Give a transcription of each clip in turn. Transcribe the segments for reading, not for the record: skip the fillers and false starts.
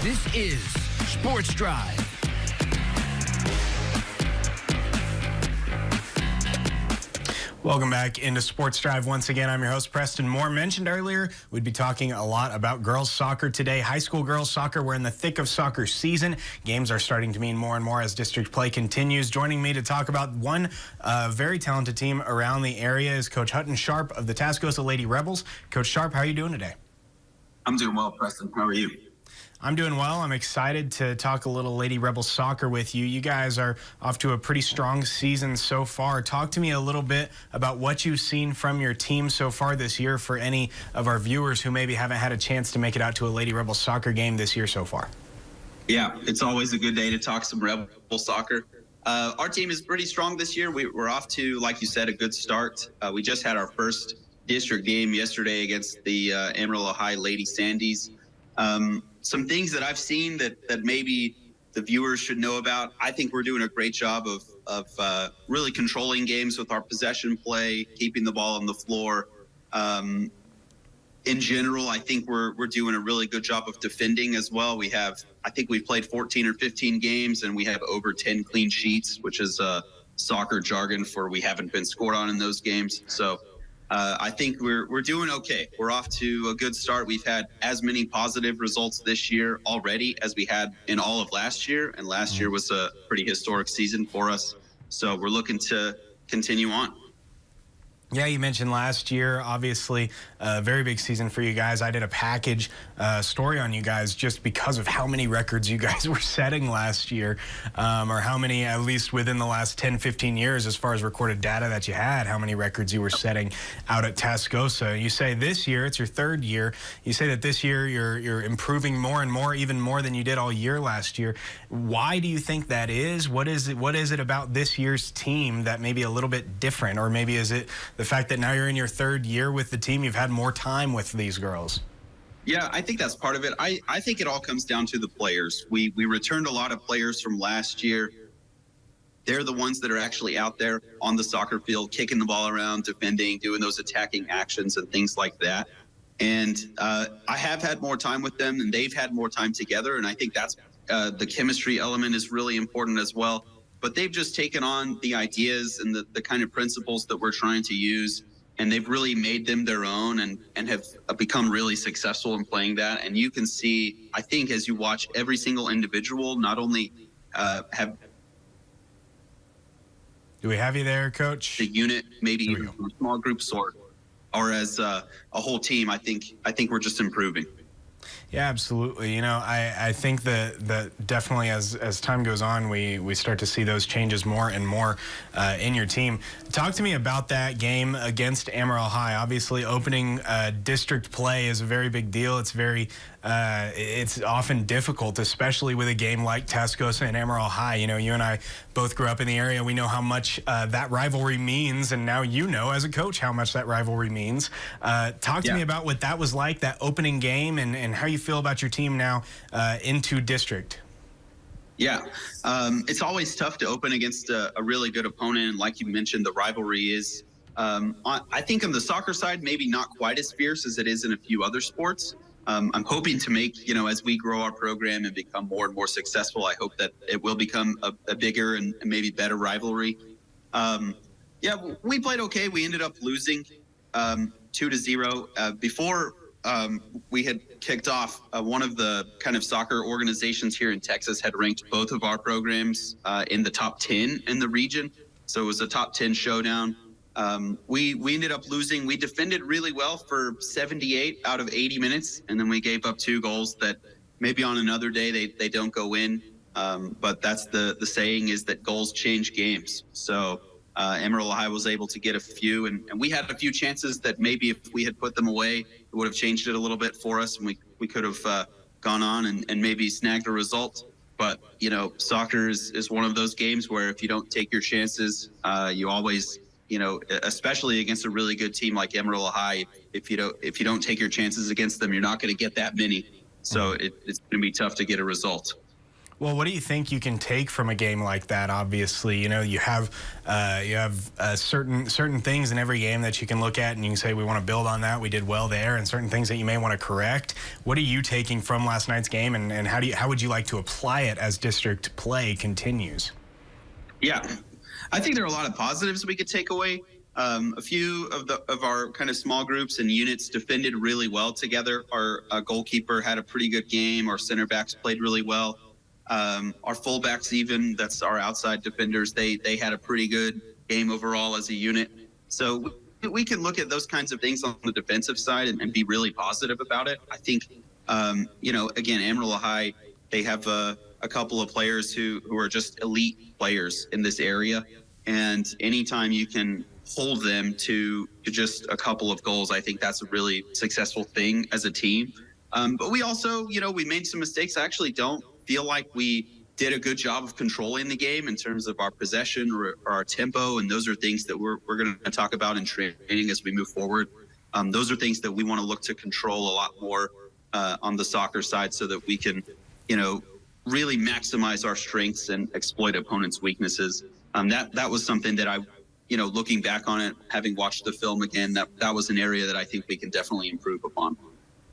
This is Sports Drive. Welcome back into Sports Drive. Once again, I'm your host, Preston Moore. Mentioned earlier, we'd be talking a lot about girls soccer today. High school girls soccer, we're in the thick of soccer season. Games are starting to mean more and more as district play continues. Joining me to talk about one very talented team around the area is Coach Hutton Sharp of the Tascosa Lady Rebels. Coach Sharp, how are you doing today? I'm doing well, Preston. How are you? I'm doing well. I'm excited to talk a little Lady Rebels soccer with you. You guys are off to a pretty strong season so far. Talk to me a little bit about what you've seen from your team so far this year for any of our viewers who maybe haven't had a chance to make it out to a Lady Rebels soccer game this year so far. Yeah, it's always a good day to talk some Rebel soccer. Our team is pretty strong this year. We're off to, like you said, a good start. We just had our first district game yesterday against the Amarillo High Lady Sandies. Some things that I've seen that maybe the viewers should know about. I think we're doing a great job of really controlling games with our possession play, keeping the ball on the floor. In general, I think we're doing a really good job of defending as well. I think we've played 14 or 15 games and we have over 10 clean sheets, which is soccer jargon for we haven't been scored on in those games. So I think we're doing okay. We're off to a good start. We've had as many positive results this year already as we had in all of last year, and last year was a pretty historic season for us. So we're looking to continue on. Yeah, you mentioned last year, obviously a very big season for you guys. I did a package story on you guys just because of how many records you guys were setting last year, or how many, at least within the last 10, 15 years, as far as recorded data that you had, how many records you were setting out at Tascosa. You say this year, it's your third year. You say that this year you're improving more and more, even more than you did all year last year. Why do you think that is? What is it about this year's team that may be a little bit different, or maybe is it the fact that now you're in your third year with the team, you've had more time with these girls? Yeah, I think that's part of it. I think it all comes down to the players. We returned a lot of players from last year. They're the ones that are actually out there on the soccer field, kicking the ball around, defending, doing those attacking actions and things like that. And I have had more time with them and they've had more time together. And I think that's the chemistry element is really important as well. But they've just taken on the ideas and the kind of principles that we're trying to use, and they've really made them their own and have become really successful in playing that. And you can see, I think, as you watch every single individual, not only have... Do we have you there, Coach? The unit, maybe even from a small group sort, or as a whole team, I think we're just improving. Yeah, absolutely. You know, I think that definitely as time goes on, we start to see those changes more and more in your team. Talk to me about that game against Amarillo High. Obviously, opening district play is a very big deal. It's often difficult, especially with a game like Tascosa and Amarillo High. You know, you and I both grew up in the area. We know how much that rivalry means, and now you know as a coach how much that rivalry means. Talk to me about what that was like, that opening game, and how you feel about your team now into district. Yeah, it's always tough to open against a really good opponent. Like you mentioned, the rivalry is, I think on the soccer side, maybe not quite as fierce as it is in a few other sports. I'm hoping to make, as we grow our program and become more and more successful, I hope that it will become a bigger and maybe better rivalry. Yeah, we played okay. We ended up losing 2-0. Before we had kicked off, one of the kind of soccer organizations here in Texas had ranked both of our programs in the top 10 in the region. So it was a top 10 showdown. We ended up losing. We defended really well for 78 out of 80 minutes, and then we gave up 2 goals that maybe on another day they don't go in. But that's the saying is that goals change games. So Amarillo High was able to get a few, and we had a few chances that maybe if we had put them away, it would have changed it a little bit for us, and we could have gone on and maybe snagged a result. But, soccer is one of those games where if you don't take your chances, you always... especially against a really good team like Amarillo High, if you don't take your chances against them, you're not going to get that many. So it's going to be tough to get a result. Well, what do you think you can take from a game like that? Obviously, you have certain things in every game that you can look at and you can say we want to build on that. We did well there, and certain things that you may want to correct. What are you taking from last night's game, and how would you like to apply it as district play continues? Yeah, I think there are a lot of positives we could take away. A few of our kind of small groups and units defended really well together. Our goalkeeper had a pretty good game. Our center backs played really well. Our fullbacks, even, that's our outside defenders, they had a pretty good game overall as a unit. So we can look at those kinds of things on the defensive side and be really positive about it. I think, again, Amarillo High, they have a couple of players who are just elite players in this area. And anytime you can hold them to just a couple of goals, I think that's a really successful thing as a team. But we also, we made some mistakes. I actually don't feel like we did a good job of controlling the game in terms of our possession or our tempo, and those are things that we're going to talk about in training as we move forward. Those are things that we want to look to control a lot more on the soccer side, so that we can, really maximize our strengths and exploit opponents' weaknesses. That was something that I, looking back on it, having watched the film again, that was an area that I think we can definitely improve upon.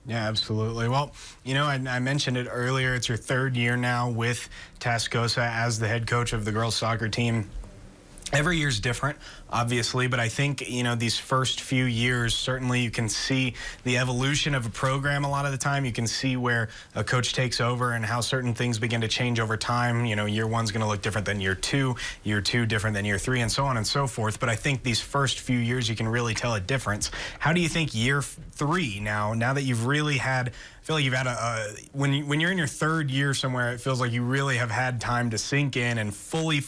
Yeah, absolutely. Well, I mentioned it earlier. It's your third year now with Tascosa as the head coach of the girls soccer team. Every year's different, obviously, but I think, these first few years, certainly you can see the evolution of a program a lot of the time. You can see where a coach takes over and how certain things begin to change over time. Year one's going to look different than year two different than year three, and so on and so forth. But I think these first few years, you can really tell a difference. How do you think year three now that you've really had, I feel like you've had when you're in your third year somewhere, it feels like you really have had time to sink in and fully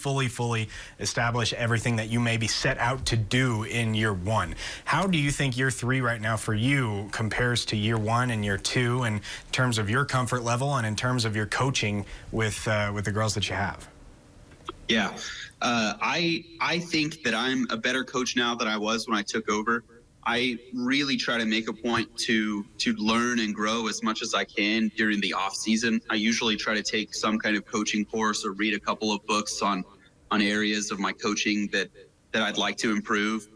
establish everything that you maybe set out to do in year one. How do you think year three right now for you compares to year one and year two in terms of your comfort level and in terms of your coaching with the girls that you have? Yeah, I think that I'm a better coach now than I was when I took over. I really try to make a point to learn and grow as much as I can during the off season. I usually try to take some kind of coaching course or read a couple of books on areas of my coaching that I'd like to improve.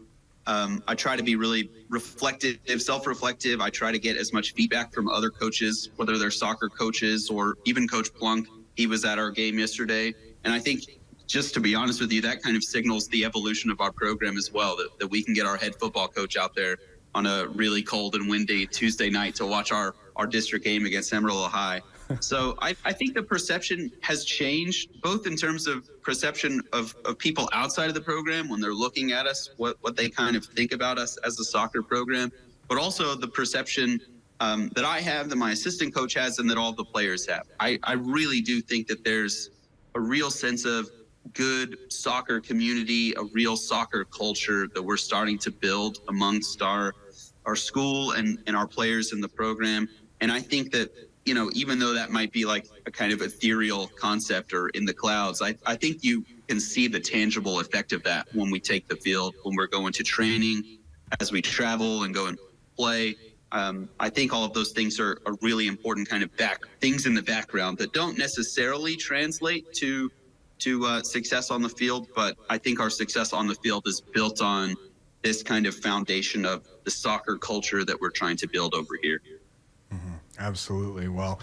I try to be really self-reflective. I try to get as much feedback from other coaches, whether they're soccer coaches or even Coach Plunk. He was at our game yesterday. And I think, just to be honest with you, that kind of signals the evolution of our program as well, that we can get our head football coach out there on a really cold and windy Tuesday night to watch our district game against Amarillo High. So I think the perception has changed, both in terms of perception of people outside of the program when they're looking at us, what they kind of think about us as a soccer program, but also the perception that I have, that my assistant coach has, and that all the players have. I really do think that there's a real sense of good soccer community, a real soccer culture that we're starting to build amongst our school and our players in the program. And I think that, even though that might be like a kind of ethereal concept or in the clouds, I think you can see the tangible effect of that when we take the field, when we're going to training, as we travel and go and play. I think all of those things are really important kind of things in the background that don't necessarily translate to success on the field, but I think our success on the field is built on this kind of foundation of the soccer culture that we're trying to build over here. Mm-hmm. Absolutely. Well,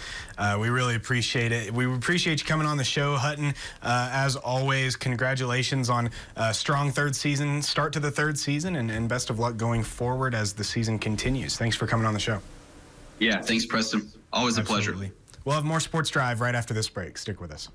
we really appreciate it. We appreciate you coming on the show, Hutton. As always, congratulations on a strong start to the third season, and best of luck going forward as the season continues. Thanks for coming on the show. Yeah, thanks, Preston. Always a pleasure. We'll have more Sports Drive right after this break. Stick with us.